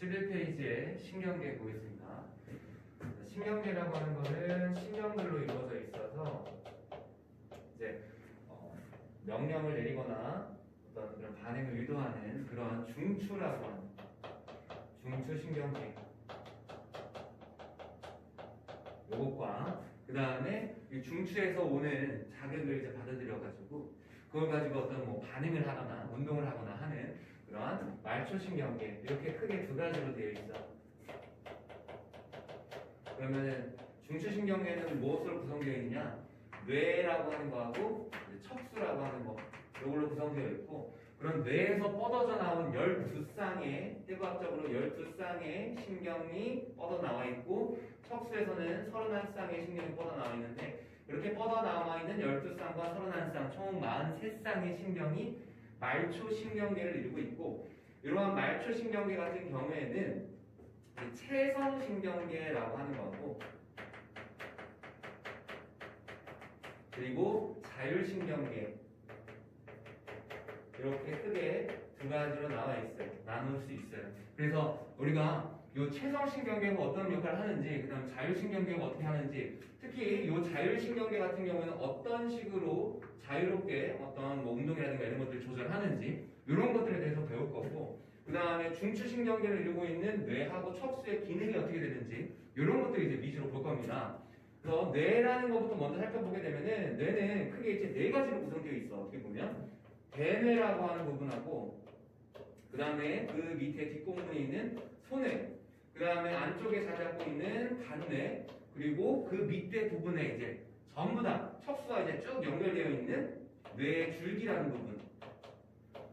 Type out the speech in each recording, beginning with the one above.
11페이지에 신경계 보겠습니다. 신경계라고 하는 거는 신경들로 이루어져 있어서 이제 명령을 내리거나 어떤 그런 반응을 유도하는 그러한 중추라고 하는 중추신경계 요것과 그 다음에 이 중추에서 오는 자극을 이제 받아들여가지고 그걸 가지고 어떤 뭐 반응을 하거나 운동을 하거나 하는 그러한 말초신경계 이렇게 크게 두 가지로 되어 있어. 그러면은 중추신경계는 무엇으로 구성되어 있느냐? 뇌라고 하는 거하고 척수라고 하는 거 이걸로 구성되어 있고 그런 뇌에서 뻗어져 나온 12쌍의 해부학적으로 12쌍의 신경이 뻗어 나와 있고 척수에서는 31쌍의 신경이 뻗어 나와 있는데 이렇게 뻗어 나와 있는 12쌍과 31쌍 총 43쌍의 신경이 말초신경계를 이루고 있고 이러한 말초신경계 같은 경우에는 체성신경계라고 하는 거고 그리고 자율신경계 이렇게 크게 두 가지로 나와 있어요. 나눌 수 있어요. 그래서 우리가 이 체성신경계가 어떤 역할을 하는지 그 다음 자율신경계가 어떻게 하는지 특히 이 자율신경계 같은 경우에는 어떤 식으로 자유롭게 어떤 뭐 운동이라든가 이런 것들을 조절하는지 이런 것들에 대해서 배울 거고 그 다음에 중추신경계를 이루고 있는 뇌하고 척수의 기능이 어떻게 되는지 이런 것들을 이제 위주로 볼 겁니다. 그래서 뇌라는 것부터 먼저 살펴보게 되면은 뇌는 크게 이제 네 가지로 구성되어 있어. 어떻게 보면 대뇌라고 하는 부분하고 그 다음에 그 밑에 뒷공문에 있는 소뇌 그 다음에 안쪽에 자리 잡고 있는 간뇌 그리고 그 밑에 부분에 이제 전부 다 척수와 이제 쭉 연결되어 있는 뇌줄기라는 부분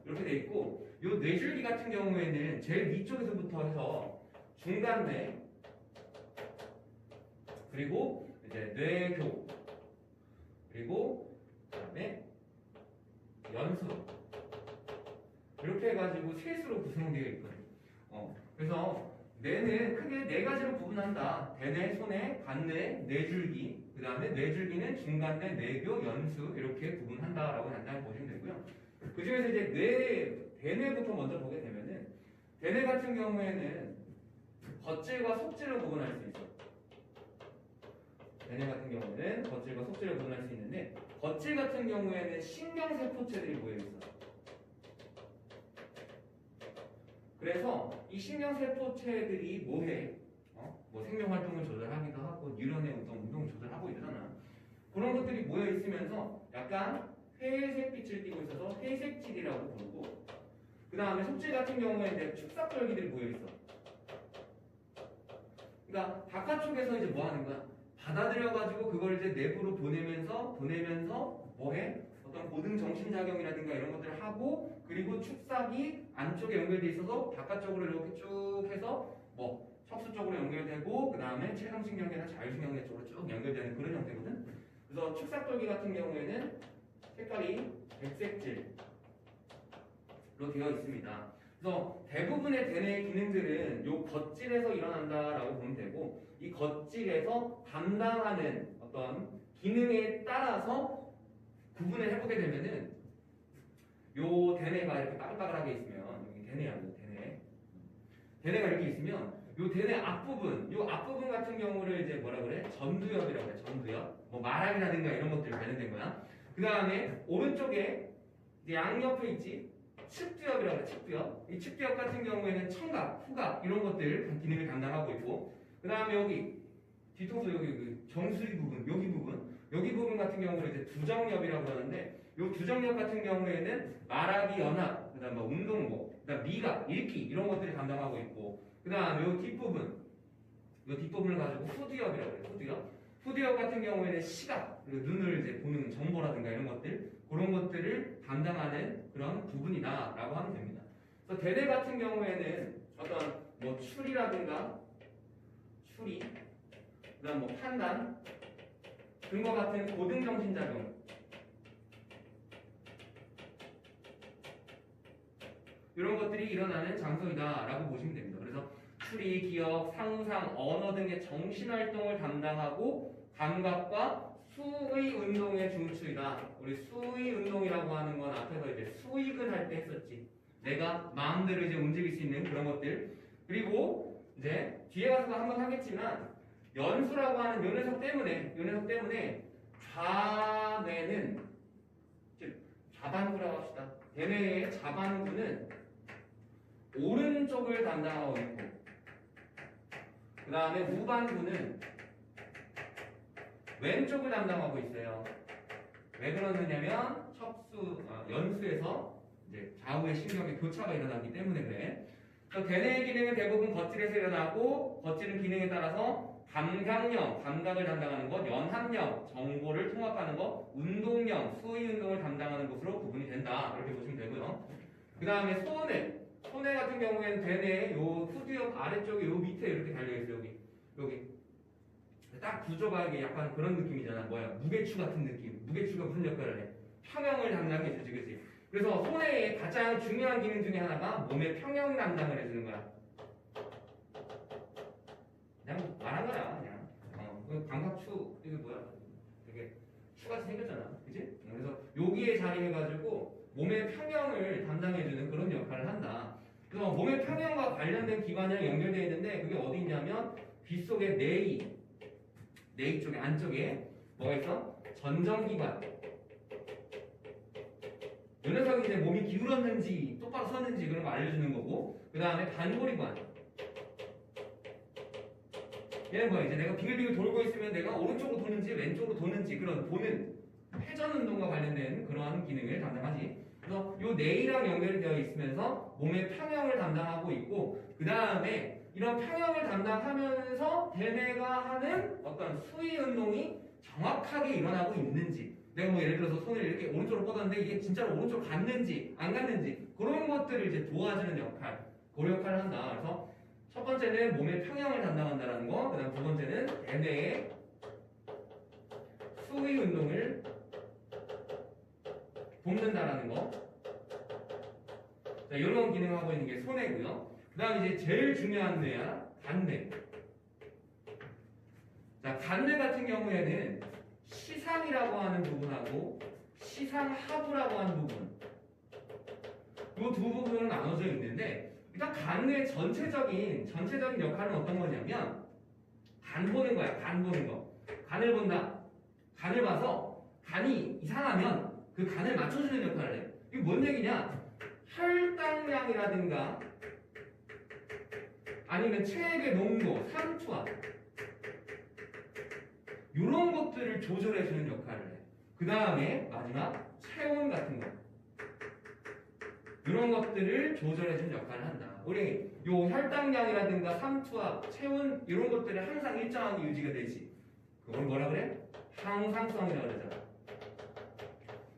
이렇게 돼 있고 이 뇌줄기 같은 경우에는 제일 위쪽에서부터 해서 중간뇌 그리고 이제 뇌교 그리고 그다음에 연수 이렇게 해가지고 셋으로 구성되어 있거든요. 그래서 뇌는 크게 네 가지로 구분한다. 대뇌, 소뇌, 간뇌, 뇌줄기 그 다음에 뇌줄기는 중간뇌, 뇌교, 연수 이렇게 구분한다라고 간단히 보시면 되고요. 그 중에서 이제 대뇌부터 먼저 보게 되면은 대뇌 같은 경우에는 겉질과 속질을 구분할 수 있어요. 대뇌 같은 경우는 겉질과 속질을 구분할 수 있는데 겉질 같은 경우에는 신경세포체들이 모여있어. 그래서 이 신경세포체들이 뭐해? 뭐 생명활동을 조절하기도 하고 뉴런의 어떤 운동을 조절하고 이러잖아. 그런 것들이 모여있으면서 약간 회색빛을 띠고 있어서 회색질이라고 부르고 그 다음에 속질 같은 경우에는 축삭절기들이 모여있어. 그러니까 바깥쪽에서 이제 뭐 하는 거야? 받아들여가지고 그걸 이제 내부로 보내면서 뭐해? 어떤 고등 정신작용이라든가 이런 것들을 하고 그리고 축삭이 안쪽에 연결돼 있어서 바깥쪽으로 이렇게 쭉 해서 뭐 척수 쪽으로 연결되고 그 다음에 체성신경계나 자율신경계 쪽으로 쭉 연결되는 그런 형태거든. 그래서 축삭절기 같은 경우에는 색깔이 백색질로 되어 있습니다. 그래서 대부분의 대뇌의 기능들은 이 겉질에서 일어난다라고 보면 되고 이 겉질에서 담당하는 어떤 기능에 따라서 구분을 해보게 되면은 요 대뇌가 이렇게 빠글빠글하게 있으면 여기 대뇌야, 대뇌가 이렇게 있으면 요 대뇌 앞부분, 요 앞부분 같은 경우를 이제 뭐라 그래? 전두엽이라고 해. 전두엽. 뭐 말하기라든가 이런 것들이 관련된 거야. 그 다음에 오른쪽에 이제 양옆에 있지. 측두엽이라고 해. 측두엽. 이 측두엽 같은 경우에는 청각, 후각 이런 것들 기능을 담당하고 있고 그 다음에 여기 뒤통수 여기 그 정수리 부분, 여기 부분 같은 경우는 이제 두정엽이라고 하는데 이 두정엽 같은 경우에는 말하기, 연합, 그다음 뭐 운동목, 그다음 미각, 읽기 이런 것들을 담당하고 있고 그다음 이 뒷부분을 가지고 후두엽이라고 해요. 후두엽 같은 경우에는 시각, 그리고 눈을 이제 보는 정보라든가 이런 것들 그런 것들을 담당하는 그런 부분이다라고 하면 됩니다. 그래서 대뇌 같은 경우에는 어떤 뭐 추리라든가 그다음 뭐 판단 등과 같은 고등정신작용 이런 것들이 일어나는 장소이다라고 보시면 됩니다. 그래서 추리, 기억, 상상, 언어 등의 정신활동을 담당하고 감각과 수의 운동의 중추이다. 우리 수의 운동이라고 하는 건 앞에서 이제 수익을 할 때 했었지. 내가 마음대로 이제 움직일 수 있는 그런 것들. 그리고 이제 뒤에 가서도 한번 하겠지만 연수라고 하는 요 녀석 때문에 좌뇌는 즉 좌반구라고 합시다. 대뇌의 좌반구는 오른쪽을 담당하고 있고 그 다음에 우반구는 왼쪽을 담당하고 있어요. 왜 그러느냐면 연수에서 이제 좌우의 신경의 교차가 일어나기 때문에 그래. 그래서 대뇌의 기능은 대부분 겉질에서 일어나고 겉질은 기능에 따라서 감각령, 감각을 담당하는 것, 연합령, 정보를 통합하는 것, 운동령, 수의 운동을 담당하는 것으로 구분이 된다. 이렇게 보시면 되고요. 그 다음에 소뇌 같은 경우에는 대뇌 요 후두엽 아래쪽에 요 밑에 이렇게 달려있어요. 여기. 딱 구조가 이게 약간 그런 느낌이잖아. 무게추 같은 느낌. 무게추가 무슨 역할을 해? 평형을 담당해주지, 그치? 그래서 소뇌의 가장 중요한 기능 중에 하나가 몸의 평형 담당을 해주는 거야. 그냥 말한 거야, 그냥. 그 감각추, 이게 뭐야? 되게 추같이 생겼잖아. 그치? 그래서 여기에 자리해가지고 몸의 평형을 담당해주는 그런 역할을 한다. 그래서 몸의 평형과 관련된 기관이랑 연결되어 있는데 그게 어디 있냐면 빗속의 내이 쪽에 안쪽에 뭐가 있어? 전정기관. 이 녀석이 이제 몸이 기울었는지 똑바로 섰는지 그런 거 알려주는 거고 그 다음에 반고리관. 얘는 뭐야? 이제 내가 빙글빙글 돌고 있으면 내가 오른쪽으로 도는지 왼쪽으로 도는지 그런 보는 회전 운동과 관련된 그러한 기능을 담당하지. 그래서 요 뇌랑 연결이 되어 있으면서 몸의 평형을 담당하고 있고 그 다음에 이런 평형을 담당하면서 대뇌가 하는 어떤 수위 운동이 정확하게 일어나고 있는지 내가 뭐 예를 들어서 손을 이렇게 오른쪽으로 뻗었는데 이게 진짜로 오른쪽으로 갔는지 안 갔는지 그런 것들을 이제 도와주는 역할 그 역할을 한다. 그래서 첫 번째는 몸의 평형을 담당한다는 거, 그 다음 두 번째는 대뇌의 수위 운동을 돕는다라는 거. 자, 이런 기능을 하고 있는 게 소뇌고요. 그 다음 이제 제일 중요한 뇌야, 간뇌. 자, 간뇌 같은 경우에는 시상이라고 하는 부분하고 시상하부라고 하는 부분. 이 두 부분으로 나눠져 있는데 일단 간뇌의 전체적인 역할은 어떤 거냐면 간 보는 거야. 간 보는 거. 간을 본다. 간을 봐서 간이 이상하면 그 간을 맞춰주는 역할을 해. 이게 뭔 얘기냐? 혈당량이라든가 아니면 체액의 농도, 삼투압 이런 것들을 조절해주는 역할을 해. 그 다음에 마지막 체온 같은 거 이런 것들을 조절해주는 역할을 한다. 우리 요 혈당량이라든가 삼투압, 체온 이런 것들이 항상 일정하게 유지가 되지. 그걸 뭐라 그래? 항상성이라고 그러잖아.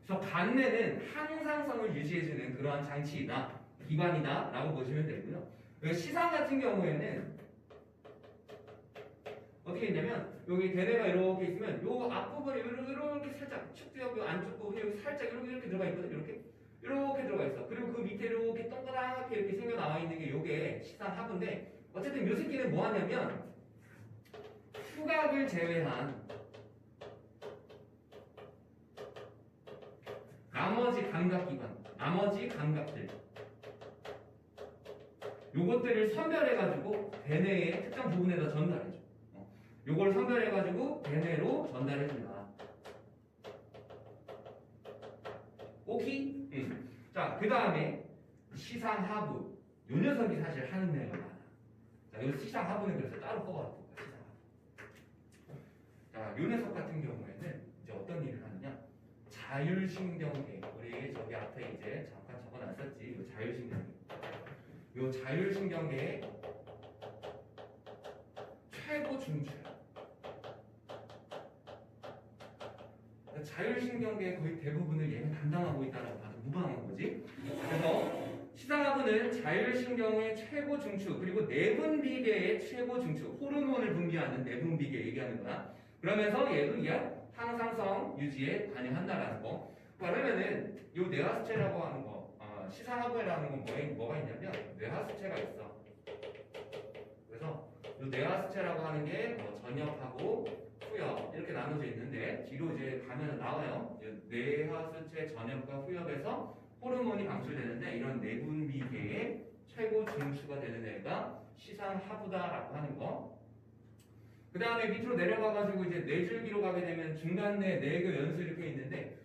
그래서 간뇌는 항상성을 유지해주는 그러한 장치이다, 기관이다 라고 보시면 되고요. 시상 같은 경우에는 어떻게 했냐면 여기 대뇌가 이렇게 있으면 요 앞부분이 이렇게 살짝 축두엽 요 안쪽 부분이 여기 살짝 이렇게 들어가 있거든. 이렇게 들어가 있어. 그리고 그 밑에 이렇게 동그랗게 이렇게 생겨 나와 있는 게 요게 시상하부인데 어쨌든 요 새끼는 뭐 하냐면 후각을 제외한 나머지 감각기관, 나머지 감각들 요것들을 선별해가지고 대뇌의 특정 부분에다 전달해줘. 요걸 선별해가지고 대뇌로 전달해준다. 오케이? 자, 그 다음에 시상하부. 요 녀석이 사실 하는 내가 많아. 자, 요 시상하부는 그래서 따로 뽑아놓고 시상하부. 자, 요 녀석 같은 경우에는 이제 어떤 일을 하느냐? 자율신경계. 우리 저기 앞에 이제 잠깐 적어놨었지. 요 자율신경계. 요 자율신경계의 최고 중추야. 자율신경계의 거의 대부분을 얘가 담당하고 있다는 봐도 무방한 거지. 그래서 시상하부는 자율신경의 최고 중추 그리고 내분비계의 최고 중추, 호르몬을 분비하는 내분비계 얘기하는 거야. 그러면서 얘도 항상성 유지에 관여한다라는 거. 그러면은 이 뇌하수체라고 하는 거, 시상하부라는 건 뭐가 있냐면 뇌하수체가 있어. 그래서 이 뇌하수체라고 하는 게 전엽하고 후엽 이렇게 나눠져 있는데 뒤로 이제 가면 나와요. 뇌하수체 전엽과 후엽에서 호르몬이 방출되는데 이런 내분비계의 최고 중추가 되는 애가 시상하부다라고 하는 거. 그 다음에 밑으로 내려가가지고 이제 뇌줄기로 가게 되면 중간내, 내교, 연수 이렇게 있는데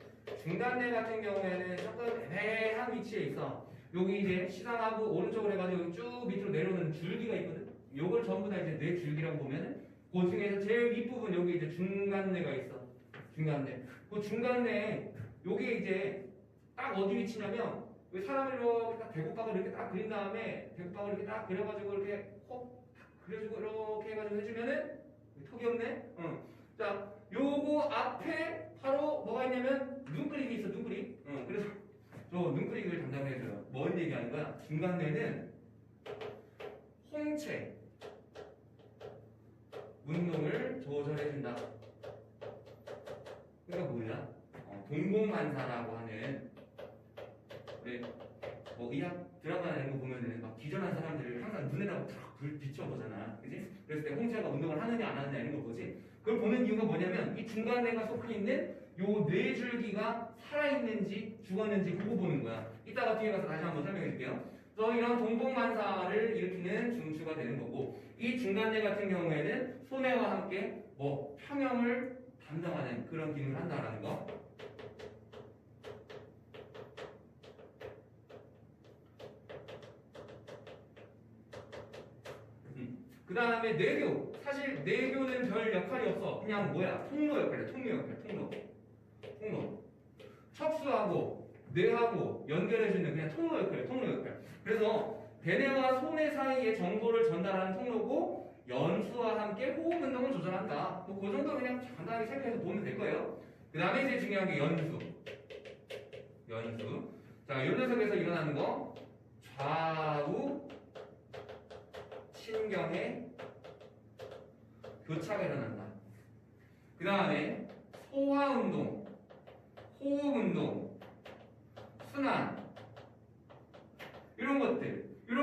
중간내 같은 경우에는 조금 애매한 위치에 있어. 여기 이제 시상하부 오른쪽으로 해가지고 쭉 밑으로 내려오는 줄기가 있거든. 요걸 전부 다 이제 뇌줄기라고 보면은 그 중에서 제일 윗부분 여기 이제 중간내가 있어. 중간내. 그 중간내에 요게 이제 딱 어디 위치냐면 왜 사람을 이렇게 딱 대국박을 이렇게 딱 그린 다음에 대국박을 이렇게 딱 그려가지고 이렇게 콕 그려주고 이렇게 해가지고 해주면은 턱이 없네. 자, 요거 앞에 바로 뭐가 있냐면 눈그림이 있어. 눈그림. 그래서 저 눈그림을 담당해줘요. 뭔 얘기하는 거야? 중간내는 홍채 운동을 조절해준다. 그러니까 뭐야? 동공반사라고 하는 우리 뭐 의학 드라마나 이런 거 보면은 막 기절한 사람들을 항상 눈에다가 탁 비춰보잖아, 그지? 그랬을 때 홍채가 운동을 하느냐 안 하느냐 이런 거 보지. 그걸 보는 이유가 뭐냐면 이 중간내가 속해 있는 요 뇌줄기가 살아있는지 죽었는지 그거 보는 거야. 이따가 뒤에 가서 다시 한번 설명해 줄게요. 그래서 이런 동공반사를 일으키는 중추가 되는 거고 이 중간내 같은 경우에는 소뇌와 함께 뭐 평형을 담당하는 그런 기능을 한다라는 거. 그 다음에 뇌교. 사실 뇌교는 별 역할이 없어. 그냥 뭐야? 통로 역할이야. 통로 역할. 통로. 척수하고 뇌하고 연결해주는 그냥 통로 역할이야. 통로 역할. 그래서 대뇌와 소뇌 사이의 정보를 전달하는 통로고 연수와 함께 호흡 운동을 조절한다. 뭐 그 정도 그냥 간단하게 체크해서 보면 될 거예요. 그 다음에 이제 중요한 게 연수. 자, 이 녀석에서 일어나는 거 좌우 신경의 교차가 일어난다. 그 다음에 소화운동, 호흡운동, 순환 이런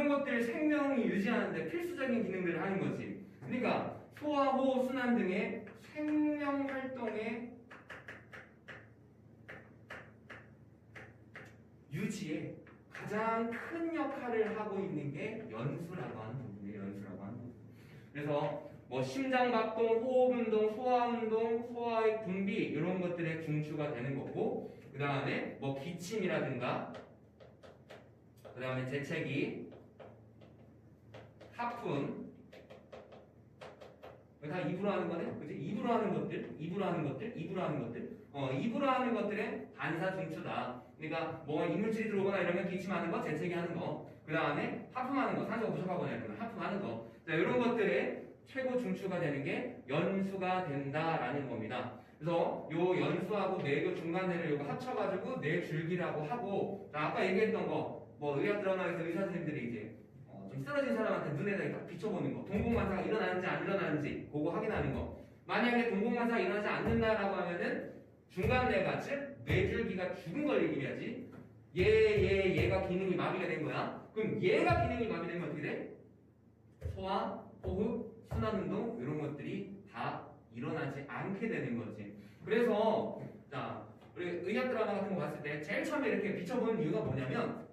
것들 생명이 유지하는데 필수적인 기능들을 하는 거지. 그러니까 소화, 호흡, 순환 등의 생명 활동의 유지에 가장 큰 역할을 하고 있는 게 연수라고 하는 부분이에요. 그래서 뭐 심장박동, 호흡운동, 소화운동, 소화의 분비 이런 것들의 중추가 되는 거고 그 다음에 뭐 기침이라든가 그 다음에 재채기, 하품 다 입으로 하는 거네? 그치? 입으로 하는 것들의 반사 중추다. 그러니까 뭐 이물질이 들어오거나 이러면 기침하는 거, 재채기 하는 거. 그 다음에 하품하는 거, 산소가 부족하거나 이러면 하품하는 거. 자, 이런 것들의 최고 중추가 되는 게 연수가 된다라는 겁니다. 그래서 요 연수하고 뇌교 중간뇌를 요거 합쳐가지고 뇌줄기라고 하고, 자, 아까 얘기했던 거, 뭐 의학 드라마에서 의사 선생님들이 이제 좀 쓰러진 사람한테 눈에다 딱 비춰보는 거, 동공반사가 일어나는지 안 일어나는지 그거 확인하는 거. 만약에 동공반사가 일어나지 않는다라고 하면은 중간뇌가 즉 뇌줄기가 죽은 걸 얘기해야지. 얘가 기능이 마비가 된 거야. 그럼 얘가 기능이 마비되면 어떻게 돼? 소화, 호흡, 순환운동 이런 것들이 다 일어나지 않게 되는 거지. 그래서 자 우리 의학 드라마 같은 거 봤을 때 제일 처음에 이렇게 비춰보는 이유가 뭐냐면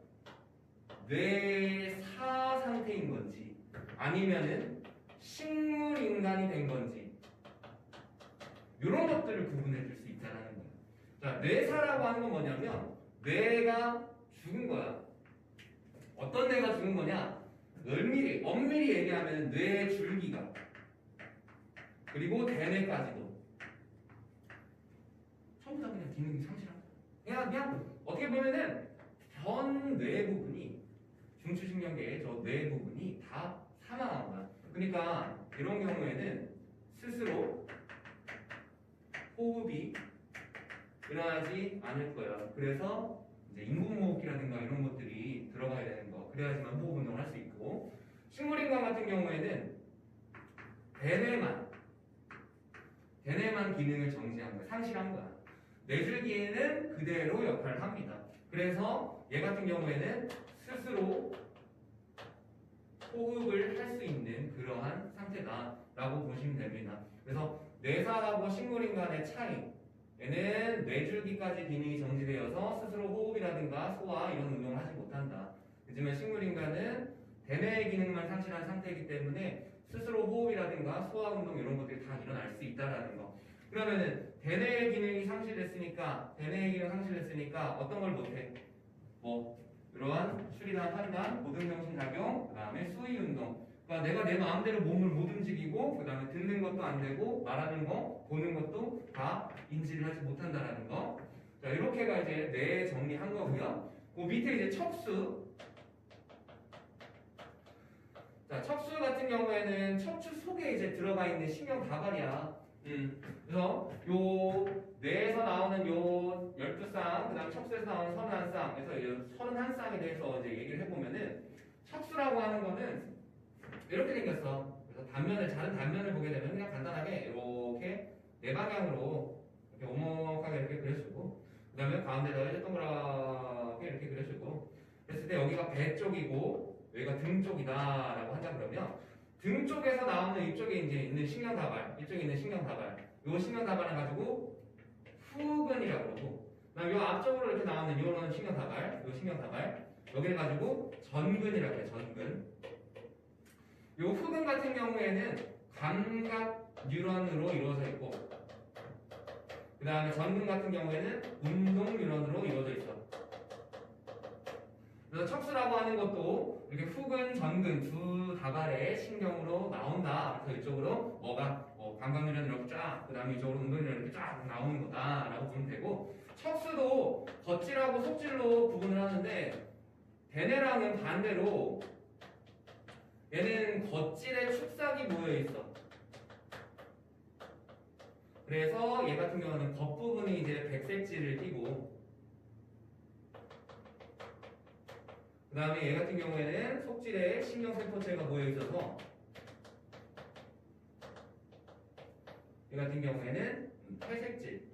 뇌사 상태인 건지 아니면은 식물 인간이 된 건지 이런 것들을 구분해 줄 수 있다는 거야. 자, 뇌사라고 하는 건 뭐냐면 뇌가 죽은 거야. 어떤 뇌가 죽은 거냐? 엄밀히 얘기하면 뇌 줄기가 그리고 대뇌까지도 전부 다 그냥 기능이 상실한 거야. 그냥 어떻게 보면은 전 뇌 부분이 중추신경계의 저 뇌 부분이 다 사망한 거야. 그러니까 이런 경우에는 스스로 호흡이 일어나지 않을 거야. 그래서 이제 인공호흡기라든가 이런 것들이 들어가야 되는 거. 그래야지만 호흡 운동을 할 수 있고, 식물인간 같은 경우에는 대뇌만 기능을 정지한 거야. 상실한 거야. 뇌줄기에는 그대로 역할을 합니다. 그래서 얘 같은 경우에는 스스로 호흡을 할 수 있는 그러한 상태다라고 보시면 됩니다. 그래서 뇌사하고 식물인간의 차이, 얘는 뇌줄기까지 기능이 정지되어서 스스로 호흡이라든가 소화 이런 운동을 하지 못한다. 하지만 식물인간은 대뇌 기능만 상실한 상태이기 때문에 스스로 호흡이라든가 소화 운동 이런 것들이 다 일어날 수 있다라는 거. 그러면은 대뇌 기능이 상실됐으니까 어떤 걸 못해? 뭐 이러한 추리나 판단, 고등정신작용, 그다음에 수의 운동. 그러니까 내가 내 마음대로 몸을 못 움직이고 그다음에 듣는 것도 안 되고 말하는 거, 보는 것도 다 인지를 하지 못한다라는 거. 자, 이렇게가 이제 뇌 정리한 거고요. 그 밑에 이제 척수. 자, 척수 같은 경우에는 척추 속에 이제 들어가 있는 신경 다발이야. 그래서 요 뇌에서 나오는 요 12쌍, 그다음 척수에서 나오는 31쌍, 그래서 이 31쌍에 대해서 이제 얘기를 해보면은 척수라고 하는 거는 이렇게 생겼어. 그래서 다른 단면을 보게 되면 그냥 간단하게 이렇게 네 방향으로 이렇게 오목하게 이렇게 그려주고, 그다음에 가운데다가 이제 동그랗게 이렇게 그려주고, 그랬을 때 여기가 배 쪽이고 여기가 등 쪽이다라고 한다 그러면 등 쪽에서 나오는 이쪽에 이제 있는 신경다발, 이쪽에 있는 신경다발, 요 신경다발을 가지고 후근이라고 그러고, 그다음 요 앞쪽으로 이렇게 나오는 요런 신경다발, 요 신경다발, 여기를 가지고 전근이라고 해요. 전근. 요 후근 같은 경우에는 감각 뉴런으로 이루어져 있고, 그 다음에 전근 같은 경우에는 운동 뉴런으로 이루어져 있어. 그래서 척수라고 하는 것도 이렇게 후근, 전근 두 다발의 신경으로 나온다. 그래서 이쪽으로 뭐가 감각 뉴런이 이렇게 쫙, 그 다음에 이쪽으로 운동 뉴런이 이렇게 쫙 나오는 거다라고 보면 되고, 척수도 겉질하고 속질로 구분을 하는데 대뇌랑은 반대로 얘는 겉질에 축삭이 모여 있어. 그래서 얘 같은 경우는 겉부분이 이제 백색질을 띠고, 그 다음에 얘 같은 경우에는 속질에 신경세포체가 모여 있어서 얘 같은 경우에는 회색질,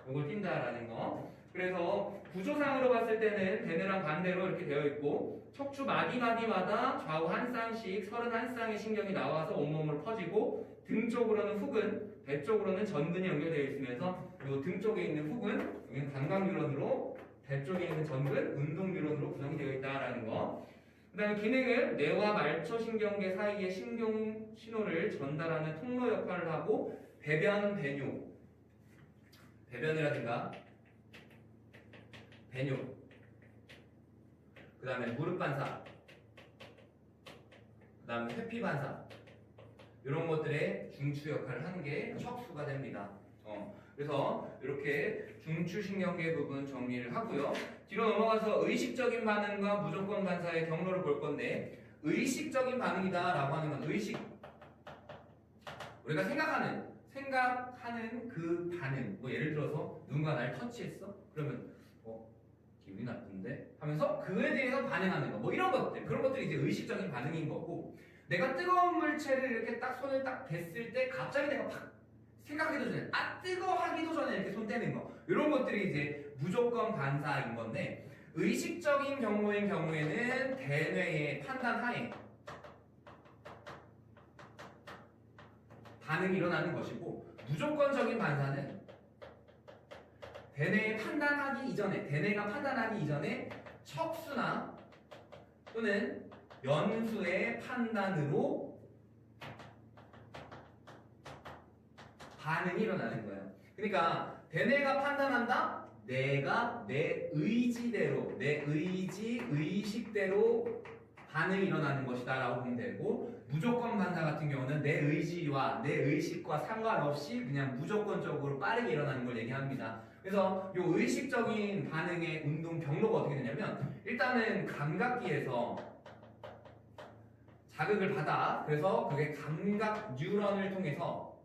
이걸 띈다라는 거. 그래서 구조상으로 봤을 때는 대뇌랑 반대로 이렇게 되어 있고, 척추 마디마디마다 좌우 한 쌍씩 31쌍의 신경이 나와서 온몸으로 퍼지고, 등 쪽으로는 후근, 배 쪽으로는 전근이 연결되어 있으면서 이 등 쪽에 있는 후근, 여기는 감각 뉴런으로, 배 쪽에 있는 전근, 운동 뉴런으로 구성이 되어 있다라는 거. 그 다음에 기능은 뇌와 말초신경계 사이에 신경 신호를 전달하는 통로 역할을 하고, 배변, 배뇨, 배변이라든가 배뇨, 그 다음에 무릎 반사, 그 다음에 회피 반사, 이런 것들의 중추 역할을 하는 게 척수가 됩니다. 그래서 이렇게 중추신경계 부분 정리를 하고요. 뒤로 넘어가서 의식적인 반응과 무조건 반사의 경로를 볼 건데, 의식적인 반응이다라고 하는 건 의식, 우리가 생각하는 그 반응. 뭐 예를 들어서 누군가 날 터치했어? 그러면 기분이 나쁜데? 하면서 그에 대해서 반응하는 거. 뭐 이런 것들. 그런 것들이 이제 의식적인 반응인 거고, 내가 뜨거운 물체를 이렇게 딱 손을 딱 댔을 때 갑자기 내가 팍 생각하기도 전에 뜨거 하기도 전에 이렇게 손 떼는 거. 이런 것들이 이제 무조건 반사인 건데, 의식적인 경로인 경우에는 대뇌의 판단 하에 반응이 일어나는 것이고, 무조건적인 반사는 대뇌가 판단하기 이전에 척수나 또는 연수의 판단으로 반응이 일어나는 거예요. 그러니까 대뇌가 판단한다? 내가 내 의지대로, 내 의식대로 반응이 일어나는 것이다 라고 보면 되고, 무조건 반사 같은 경우는 내 의지와 내 의식과 상관없이 그냥 무조건적으로 빠르게 일어나는 걸 얘기합니다. 그래서 이 의식적인 반응의 운동 경로가 어떻게 되냐면, 일단은 감각기에서 자극을 받아. 그래서 그게 감각 뉴런을 통해서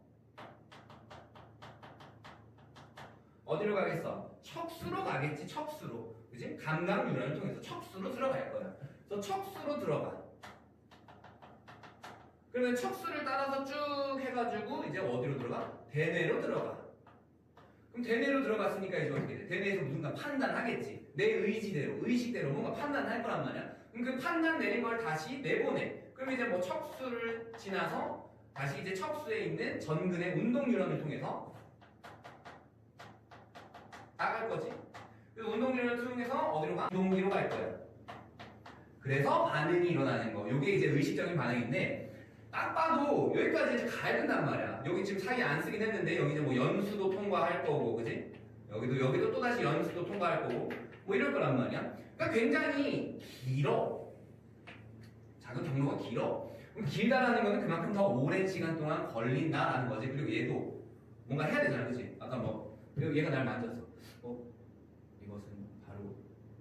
어디로 가겠어? 척수로 가겠지. 척수로. 그지? 감각 뉴런을 통해서 척수로 들어갈 거야. 그래서 척수로 들어가. 그러면 척수를 따라서 쭉 해가지고 이제 어디로 들어가? 대뇌로 들어가. 그럼 대뇌로 들어갔으니까 이제 어떻게 돼? 대뇌에서 누군가 판단하겠지. 내 의지대로, 의식대로 뭔가 판단할 거란 말이야. 그럼 그 판단 내린 걸 다시 내보내. 그럼 이제 뭐 척수를 지나서 다시 이제 척수에 있는 전근의 운동 뉴런을 통해서 나갈 거지. 그 운동 뉴런을 통해서 어디로 가? 운동기로 갈 거야. 그래서 반응이 일어나는 거. 요게 이제 의식적인 반응인데 딱 봐도 여기까지 이제 가야 된단 말이야. 여기 지금 사기 안 쓰긴 했는데 여기 이제 뭐 연수도 통과할 거고, 그지? 여기도 또다시 연수도 통과할 거고 뭐 이럴 거란 말이야. 그러니까 굉장히 길어. 작은 경로가 길어. 그럼 길다라는 거는 그만큼 더 오랜 시간 동안 걸린다라는 거지. 그리고 얘도 뭔가 해야 되잖아, 그지? 아까 뭐 얘가 날 만졌어. 이것은 바로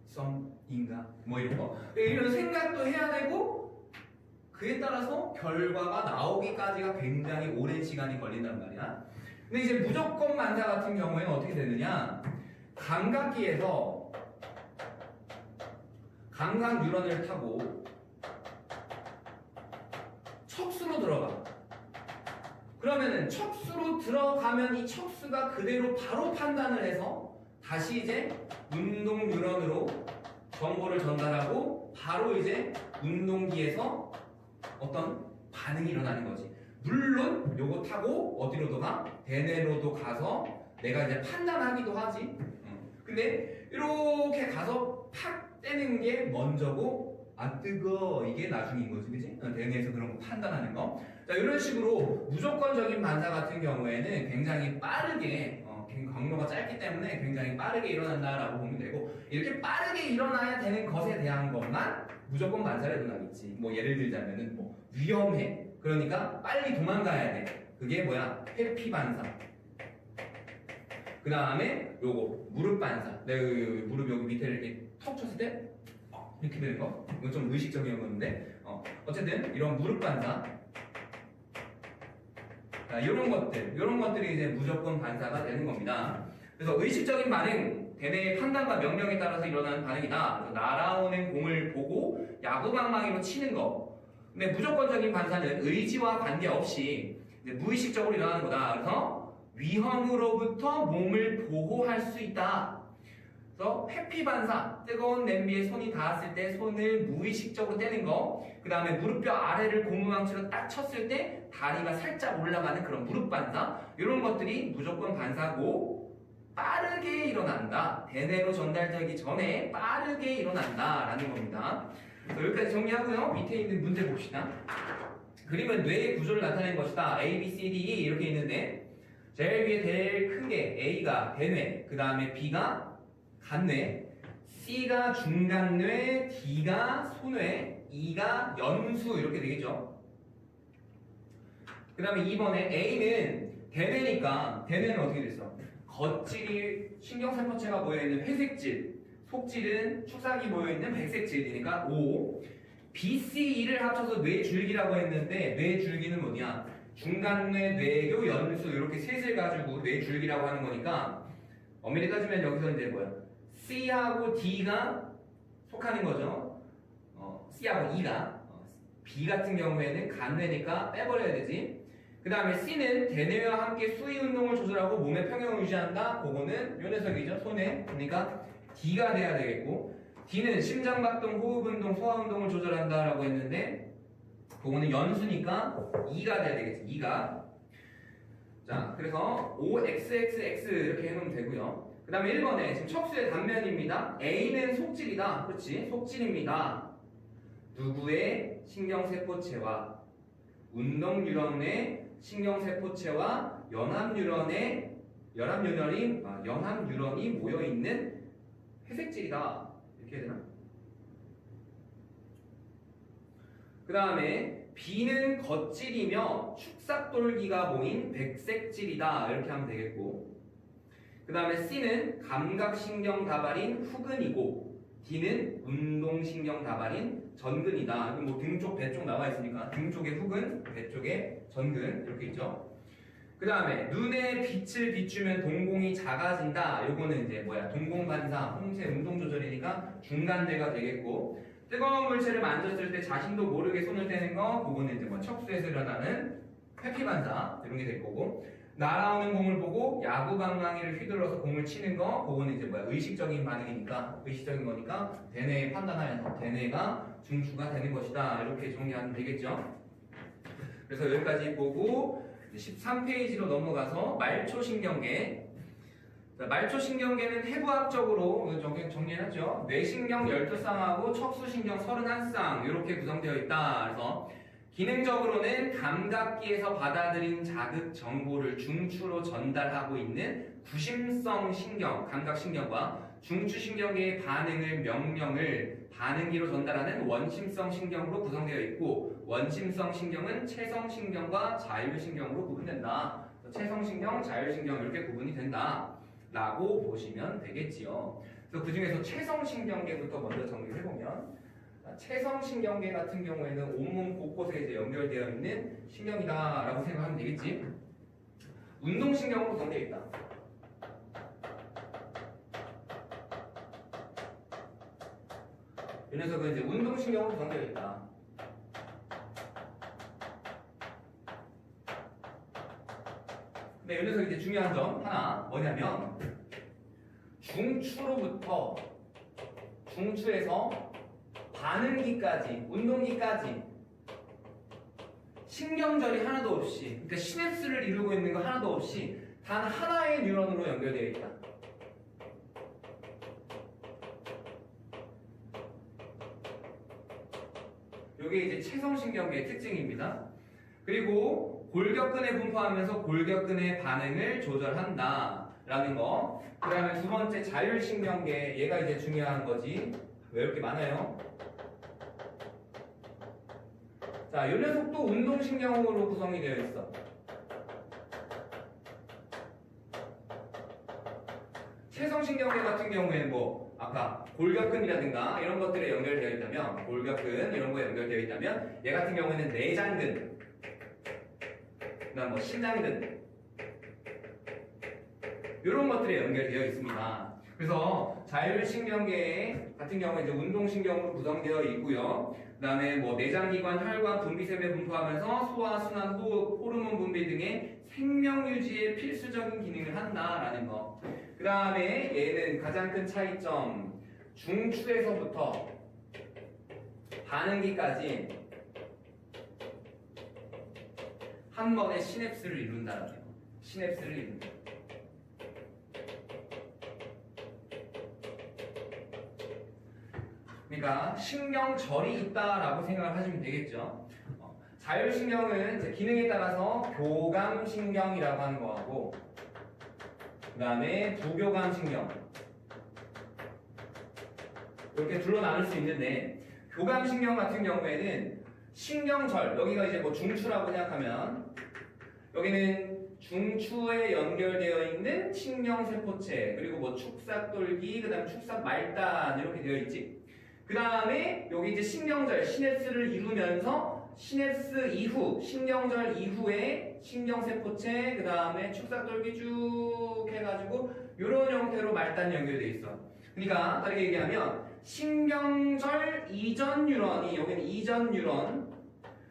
썸인가? 뭐 이런 거. 이런 생각도 해야 되고 그에 따라서 결과가 나오기까지가 굉장히 오랜 시간이 걸린단 말이야. 근데 이제 무조건 반사 같은 경우에는 어떻게 되느냐? 감각기에서 감각 뉴런을 타고 척수로 들어가. 그러면은 척수로 들어가면 이 척수가 그대로 바로 판단을 해서 다시 이제 운동 뉴런으로 정보를 전달하고 바로 이제 운동기에서 어떤 반응이 일어나는 거지. 물론 요거 타고 어디로도 가? 대뇌로도 가서 내가 이제 판단하기도 하지. 근데 이렇게 가서 팍 떼는 게 먼저고 뜨거 이게 나중인 거지, 그지? 대뇌에서 그런 거 판단하는 거. 자, 이런 식으로 무조건적인 반사 같은 경우에는 굉장히 빠르게 경로가 짧기 때문에 굉장히 빠르게 일어난다라고 보면 되고, 이렇게 빠르게 일어나야 되는 것에 대한 것만 무조건 반사를 일어나겠지. 뭐 예를 들자면은 뭐 위험해. 그러니까 빨리 도망가야 돼. 그게 뭐야? 회피 반사. 그 다음에 요거 무릎 반사. 내가 무릎 여기 밑에 이렇게 턱 쳤을 때 이렇게 되는 거. 이건 좀 의식적인 건데 어쨌든 이런 무릎 반사. 자, 이런 것들이 이제 무조건 반사가 되는 겁니다. 그래서 의식적인 반응, 대뇌의 판단과 명령에 따라서 일어나는 반응이다. 그래서 날아오는 공을 보고 야구방망이로 치는 거. 근데 무조건적인 반사는 의지와 관계없이 이제 무의식적으로 일어나는 거다. 그래서 위험으로부터 몸을 보호할 수 있다. 그래서 회피 반사, 뜨거운 냄비에 손이 닿았을 때 손을 무의식적으로 떼는 거. 그 다음에 무릎뼈 아래를 고무망치로 딱 쳤을 때 다리가 살짝 올라가는 그런 무릎 반사. 이런 것들이 무조건 반사고 빠르게 일어난다. 대뇌로 전달되기 전에 빠르게 일어난다라는 겁니다. 여기까지 정리하고요. 밑에 있는 문제 봅시다. 그림은 뇌의 구조를 나타낸 것이다. A, B, C, D, E 이렇게 있는데 제일 위에 제일 큰 게 A가 대뇌, 그 다음에 B가 간뇌, C가 중간뇌, D가 소뇌, E가 연수 이렇게 되겠죠. 그 다음에 2번에 A는 대뇌니까 대뇌는 어떻게 됐어? 겉질이 신경세포체가 모여있는 회색질, 속질은 축삭이 모여있는 백색질이니까 O. B, C, E를 합쳐서 뇌줄기라고 했는데 뇌줄기는 뭐냐? 중간뇌, 뇌교, 연수 이렇게 셋을 가지고 뇌줄기라고 하는 거니까 엄밀히 따지면 여기서 이제 뭐야? C하고 D가 속하는 거죠. C하고 E가 B 같은 경우에는 간뇌니까 빼버려야 되지. 그 다음에 C는 대뇌와 함께 수위 운동을 조절하고 몸의 평형을 유지한다. 그거는 요 녀석이죠. 소뇌. 그러니까 D가 돼야 되겠고, D는 심장박동, 호흡운동, 소화운동을 조절한다라고 했는데 그거는 연수니까 E가 돼야 되겠지. E가. 자, 그래서 OXXX 이렇게 해놓으면 되고요. 그 다음에 1번에 지금 척수의 단면입니다. A는 속질이다. 그렇지? 속질입니다. 누구의 신경세포체와 운동뉴런의 신경세포체와 연합뉴런이 모여있는 회색질이다. 이렇게 해야 되나? 그 다음에 B는 겉질이며 축삭돌기가 모인 백색질이다. 이렇게 하면 되겠고, 그 다음에 C는 감각신경다발인 후근이고 D는 운동신경다발인 전근이다. 뭐 등 쪽, 배 쪽 나와 있으니까 등 쪽에 후근, 배 쪽에 전근 이렇게 있죠. 그 다음에 눈에 빛을 비추면 동공이 작아진다. 요거는 이제 뭐야? 동공반사, 홍채 운동조절이니까 중간대가 되겠고, 뜨거운 물체를 만졌을 때 자신도 모르게 손을 떼는 거, 그거는 이제 뭐 척수에서 일어나는 회피반사 이런 게 될 거고, 날아오는 공을 보고 야구 방망이를 휘둘러서 공을 치는 거, 그거는 이제 뭐야? 의식적인 반응이니까, 의식적인 거니까 대뇌에 판단하여서 대뇌가 중추가 되는 것이다. 이렇게 정리하면 되겠죠. 그래서 여기까지 보고 13페이지로 넘어가서 말초신경계. 자, 말초신경계는 해부학적으로 정리해놨죠. 뇌신경 12쌍하고 척수신경 31쌍 이렇게 구성되어 있다. 그래서 기능적으로는 감각기에서 받아들인 자극 정보를 중추로 전달하고 있는 구심성 신경, 감각신경과 중추신경계의 명령을 반응기로 전달하는 원심성 신경으로 구성되어 있고, 원심성 신경은 체성신경과 자율신경으로 구분된다. 체성신경, 자율신경 이렇게 구분이 된다 라고 보시면 되겠지요. 그래서 그 중에서 체성신경계부터 먼저 정리를 해보면, 체성신경계 같은 경우에는 온몸 곳곳에 이제 연결되어 있는 신경이다 라고 생각하면 되겠지. 운동신경으로 구성되어 있다. 이 녀석은 이제 운동신경으로 구성되어 있다. 근데 이 녀석 이제 중요한 점 하나 뭐냐면, 중추에서 반응기까지, 운동기까지 신경절이 하나도 없이, 그러니까 시냅스를 이루고 있는 거 하나도 없이 단 하나의 뉴런으로 연결되어 있다. 이게 이제 체성신경계의 특징입니다. 그리고 골격근에 분포하면서 골격근의 반응을 조절한다 라는 거. 그 다음에 두 번째 자율신경계, 얘가 이제 중요한 거지. 왜 이렇게 많아요? 자, 이 녀석도 운동신경으로 구성이 되어 있어. 체성신경계 같은 경우에는 뭐 아까 골격근이라든가 이런 것들에 연결되어 있다면, 골격근 이런 거에 연결되어 있다면, 얘 같은 경우에는 내장근, 그다음 뭐 신장근 이런 것들에 연결되어 있습니다. 그래서 자율신경계 같은 경우에 이제 운동신경으로 구성되어 있고요. 그다음에 뭐 내장기관, 혈관, 분비샘에 분포하면서 소화, 순환, 호흡, 호르몬 분비 등의 생명 유지에 필수적인 기능을 한다라는 거. 그다음에 얘는 가장 큰 차이점, 중추에서부터 반응기까지 한 번에 시냅스를 이룬다라는 거. 시냅스를 이룬다. 그러니까 신경절이 있다라고 생각을 하시면 되겠죠. 자율신경은 이제 기능에 따라서 교감신경이라고 하는 거하고, 그 다음에 부교감신경 이렇게 둘로 나눌 수 있는데, 교감신경 같은 경우에는 신경절, 여기가 이제 뭐 중추라고 생각하면 여기는 중추에 연결되어 있는 신경세포체, 그리고 뭐 축삭돌기, 그 다음에 축삭말단 이렇게 되어 있지. 그 다음에 여기 이제 신경절, 시냅스를 이루면서 시냅스 이후, 신경절 이후에 신경세포체, 그 다음에 축삭돌기 쭉 해가지고 이런 형태로 말단이 연결되어 있어. 그러니까 다르게 얘기하면 신경절 이전 뉴런이, 여기는 이전 뉴런,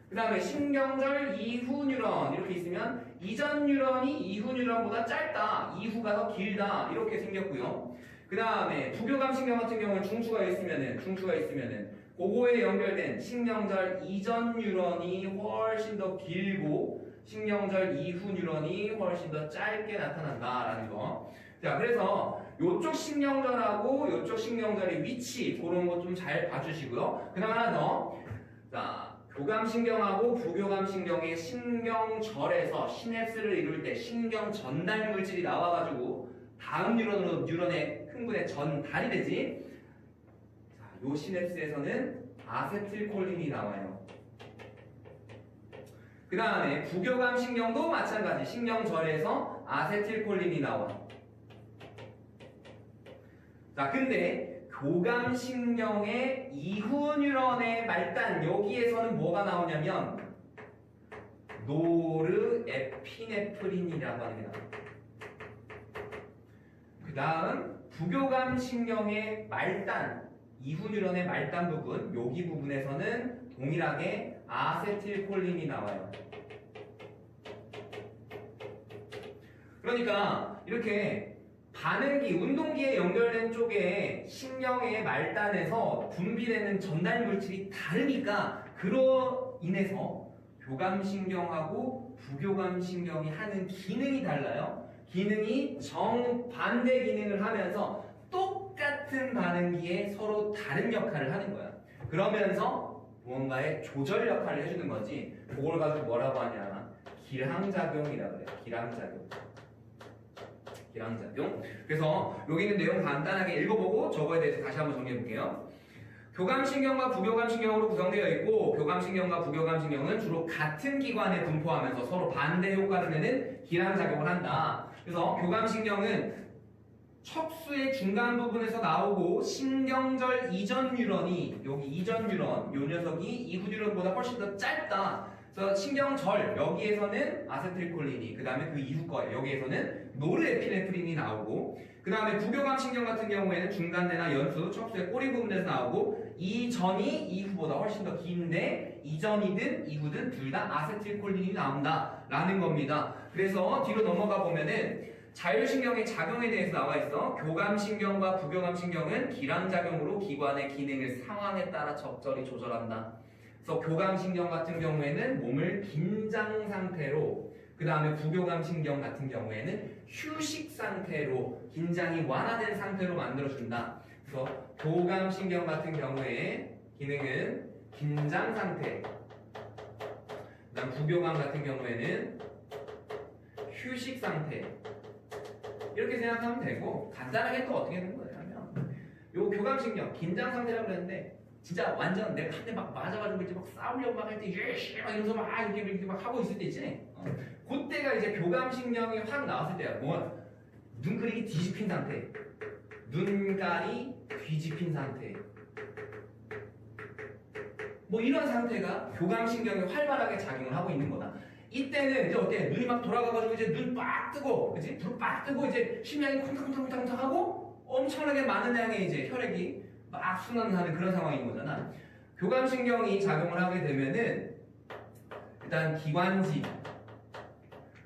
그 다음에 신경절 이후 뉴런 이렇게 있으면 이전 뉴런이 이후 뉴런보다 짧다, 이후가 더 길다 이렇게 생겼고요. 그 다음에 부교감신경 같은 경우는 중추가 있으면은 그거에 연결된 신경절 이전 뉴런이 훨씬 더 길고 신경절 이후 뉴런이 훨씬 더 짧게 나타난다라는 거. 자, 그래서 요쪽 신경절하고 요쪽 신경절의 위치 그런 거 좀 잘 봐주시고요. 그다음 하나 더. 자, 교감신경하고 부교감신경의 신경절에서 시냅스를 이룰 때 신경 전달 물질이 나와가지고 다음 뉴런의 흥분에 전달이 되지. 자, 요 시냅스에서는 아세틸콜린이 나와요. 그 다음에 부교감신경도 마찬가지. 신경절에서 아세틸콜린이 나와. 자, 근데 교감신경의 이후 뉴런의 말단, 여기에서는 뭐가 나오냐면 노르에피네프린이라고 하는 게 나와요. 그 다음 부교감신경의 말단, 이후 뉴런의 말단 부분, 여기 부분에서는 동일하게 아세틸콜린이 나와요. 그러니까 이렇게 반응기, 운동기에 연결된 쪽에 신경의 말단에서 분비되는 전달 물질이 다르니까 그로 인해서 교감신경하고 부교감신경이 하는 기능이 달라요. 기능이 정반대 기능을 하면서 똑같은 반응기에 서로 다른 역할을 하는 거야. 그러면서 무언가의 조절 역할을 해주는 거지. 그걸 가지고 뭐라고 하냐? 기량작용이라고 그래. 기량작용. 기량작용. 그래서 여기 있는 내용 간단하게 읽어보고 저거에 대해서 다시 한번 정리해 볼게요. 교감신경과 부교감신경으로 구성되어 있고 교감신경과 부교감신경은 주로 같은 기관에 분포하면서 서로 반대 효과를 내는 기량작용을 한다. 그래서 교감신경은 척수의 중간 부분에서 나오고 신경절 이전 뉴런이 여기 이전 뉴런 요 녀석이 이후 뉴런보다 훨씬 더 짧다. 그래서 신경절 여기에서는 아세틸콜린이 그 다음에 그 이후 거예요. 여기에서는 노르에피네프린이 나오고 그 다음에 부교감신경 같은 경우에는 중간대나 연수 척수의 꼬리 부분에서 나오고 이전이 이후보다 훨씬 더 긴데 이전이든 이후든 둘 다 아세틸콜린이 나온다 라는 겁니다. 그래서 뒤로 넘어가 보면은 자율신경의 작용에 대해서 나와 있어. 교감신경과 부교감신경은 기량작용으로 기관의 기능을 상황에 따라 적절히 조절한다. 그래서 교감신경 같은 경우에는 몸을 긴장 상태로, 그 다음에 부교감신경 같은 경우에는 휴식 상태로, 긴장이 완화된 상태로 만들어준다. 그래서 교감신경 같은 경우에 기능은 긴장 상태, 그 다음 부교감 같은 경우에는 휴식 상태. 이렇게 생각하면 되고 간단하게 또 어떻게 되는 거예요 하면 요 교감신경 긴장 상태라고 그랬는데 진짜 완전 내가 한 대 막 맞아가지고 이제 막 싸우려고 막 할 때 예시 막 이러면서 막 이렇게 막 하고 있을 때 있지. 그때가 이제 교감신경이 확 나왔을 때야. 뭐야? 눈그릭이 뒤집힌 상태, 눈깔이 뒤집힌 상태. 뭐 이런 상태가 교감신경이 활발하게 작용을 하고 있는 거다. 이때는 이제 어때? 눈이 막 돌아가가지고 이제 눈 빡 뜨고, 그치? 불 빡 뜨고 이제 심장이 쿵탕쿵탕쿵탕 하고 엄청나게 많은 양의 이제 혈액이 막 순환하는 그런 상황인 거잖아. 교감신경이 작용을 하게 되면은 일단 기관지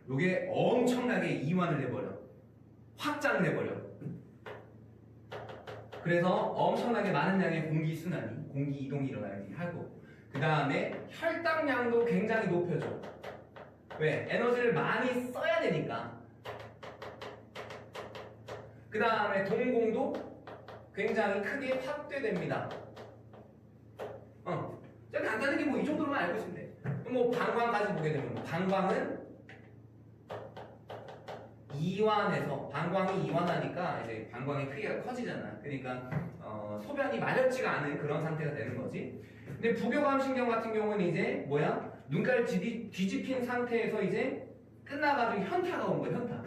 요게 엄청나게 이완을 해버려. 확장을 해버려. 그래서 엄청나게 많은 양의 공기 순환이, 공기 이동이 일어나게 하고 그 다음에 혈당량도 굉장히 높여줘. 왜? 에너지를 많이 써야 되니까. 그 다음에 동공도 굉장히 크게 확대됩니다. 간단하게 뭐 이 정도로만 알고 있으면 돼. 뭐 방광까지 보게 되면 방광은 이완해서 방광이 이완하니까 이제 방광의 크기가 커지잖아. 그러니까 소변이 마렵지가 않은 그런 상태가 되는 거지. 근데 부교감신경 같은 경우는 이제 뭐야? 눈깔 뒤집힌 상태에서 이제 끝나가지고 현타가 온 거야.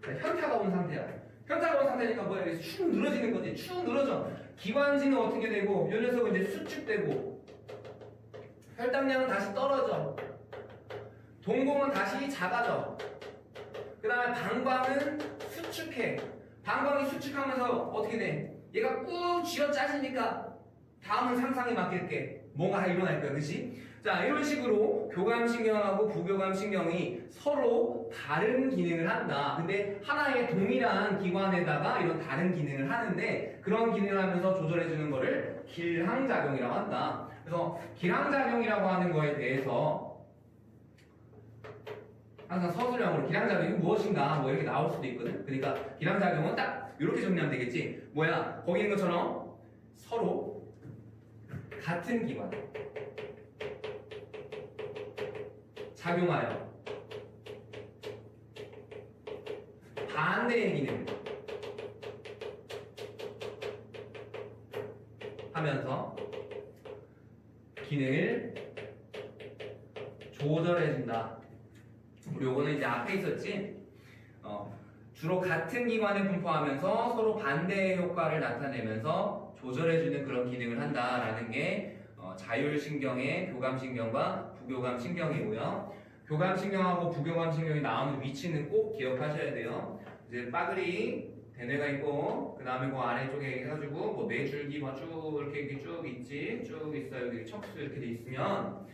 현타가 온 상태야. 현타가 온 상태니까 뭐야? 이게 축 늘어지는 거지. 축 늘어져. 기관지는 어떻게 되고, 이 녀석은 이제 수축되고, 혈당량은 다시 떨어져. 동공은 다시 작아져. 그 다음에 방광은 수축해. 방광이 수축하면서 어떻게 돼? 얘가 꾹 쥐어 짜지니까 다음은 상상에 맡길게. 뭔가 일어날 거야, 그치? 자, 이런 식으로 교감신경하고 부교감신경이 서로 다른 기능을 한다. 근데 하나의 동일한 기관에다가 이런 다른 기능을 하는데 그런 기능을 하면서 조절해주는 거를 기량작용이라고 한다. 그래서 기량작용이라고 하는 거에 대해서 항상 서술형으로 기량작용이 무엇인가 뭐 이렇게 나올 수도 있거든. 그러니까 기량작용은 딱 이렇게 정리하면 되겠지. 뭐야? 거기 있는 것처럼 서로 같은 기관 작용하여 반대의 기능 하면서 기능을 조절해준다. 우리 요거는 이제 앞에 있었지. 주로 같은 기관에 분포하면서 서로 반대의 효과를 나타내면서 조절해주는 그런 기능을 한다라는 게 자율신경의 교감신경과 부교감신경이고요. 교감신경하고 부교감신경이 나오는 위치는 꼭 기억하셔야 돼요. 이제 빠그리 대뇌가 있고 그 다음에 그 아래쪽에 해가지고 뭐 뇌줄기 뭐 쭉 이렇게 쭉 있지, 쭉 있어. 여기 척수 이렇게 돼 있으면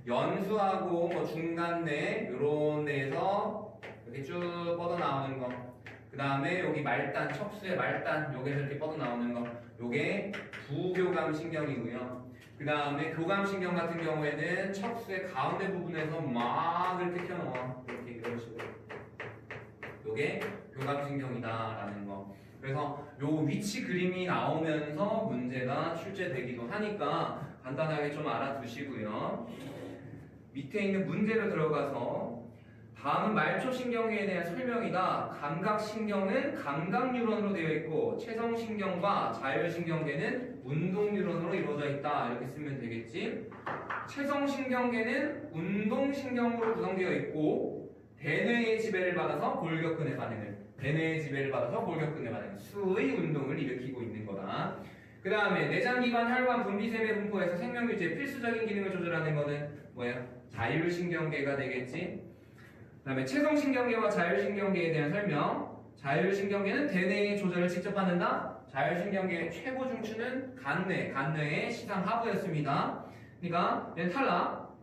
연수하고 뭐 중간뇌 요런 데에서 이렇게 쭉 뻗어 나오는 거. 그 다음에 여기 말단, 척수의 말단, 여기서 이렇게 뻗어 나오는 거. 요게 부교감신경이고요. 그 다음에 교감신경 같은 경우에는 척수의 가운데 부분에서 막 이렇게 튀어나와. 이렇게 이런 식으로. 요게 교감신경이다라는 거. 그래서 요 위치 그림이 나오면서 문제가 출제되기도 하니까 간단하게 좀 알아두시고요. 밑에 있는 문제로 들어가서 다음은 말초신경계에 대한 설명이다. 감각신경은 감각뉴런으로 되어 있고 체성신경과 자율신경계는 운동뉴런으로 이루어져 있다. 이렇게 쓰면 되겠지. 체성신경계는 운동신경으로 구성되어 있고 대뇌의 지배를 받아서 골격근의 반응을 대뇌의 지배를 받아서 골격근의 반응 수의 운동을 일으키고 있는 거다. 그 다음에 내장기관, 혈관, 분비샘의 분포에서 생명유지의 필수적인 기능을 조절하는 거는 뭐예요? 자율신경계가 되겠지. 그 다음에 체성신경계와 자율신경계에 대한 설명. 자율신경계는 대뇌의 조절을 직접 받는다. 자율신경계의 최고 중추는 간뇌의 시상 하부였습니다. 그러니까 얘는 탈락.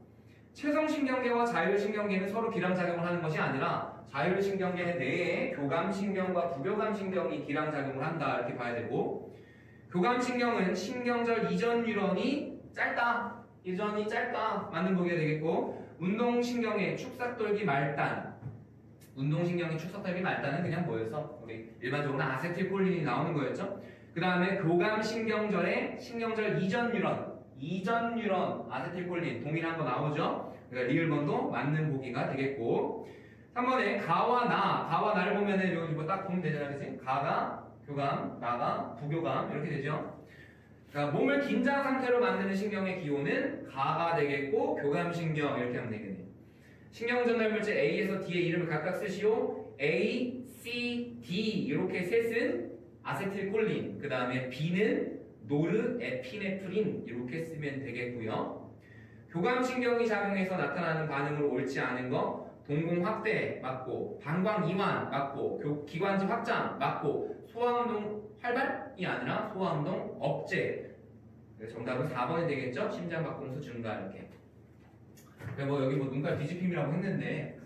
체성신경계와 자율신경계는 서로 기량작용을 하는 것이 아니라 자율신경계 내에 교감신경과 부교감신경이 기량작용을 한다. 이렇게 봐야 되고 교감신경은 신경절 이전 뉴런이 짧다. 이전이 짧다. 맞는 보기가 되겠고 운동신경의 축삭돌기 말단 운동신경의 축삭돌기 말단은 그냥 뭐였어? 우리 일반적으로 아세틸콜린이 나오는 거였죠. 그 다음에 교감신경절의 신경절 이전 뉴런 아세틸콜린 동일한 거 나오죠. 그러니까 리을번도 맞는 보기가 되겠고 3번에 가와 나를 보면은 여기 뭐 딱 보면 되잖아, 그치? 가가 교감, 나가 부교감 이렇게 되죠. 그러니까 몸을 긴장 상태로 만드는 신경의 기호는 가가 되겠고 교감신경 이렇게 하면 되겠네요. 신경전달물질 A에서 D의 이름을 각각 쓰시오. A, C, D 이렇게 셋은 아세틸콜린, 그 다음에 B는 노르에피네프린 이렇게 쓰면 되겠고요. 교감신경이 작용해서 나타나는 반응으로 옳지 않은 거 동공 확대 맞고 방광 이완 맞고 기관지 확장 맞고 소화운동 활발이 아니라 소화운동 억제. 정답은 4번이 되겠죠? 심장박동수 증가 이렇게. 뭐 여기 뭐 눈깔 뒤집힘이라고 했는데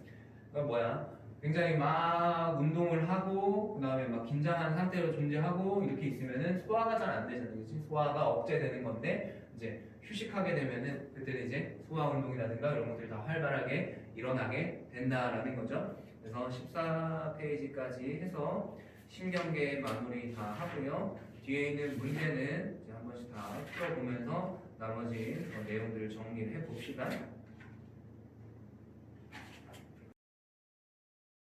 굉장히 막 운동을 하고 그 다음에 막 긴장한 상태로 존재하고 이렇게 있으면은 소화가 잘 안 되잖아요, 그렇지? 소화가 억제되는 건데 이제 휴식하게 되면은 그때는 이제 소화 운동이라든가 이런 것들이 다 활발하게 일어나게 된다라는 거죠. 그래서 14페이지까지 해서 신경계 마무리 다 하고요. 뒤에 있는 문제는 이제 한 번씩 다 풀어보면서 나머지 내용들을 정리를 해봅시다.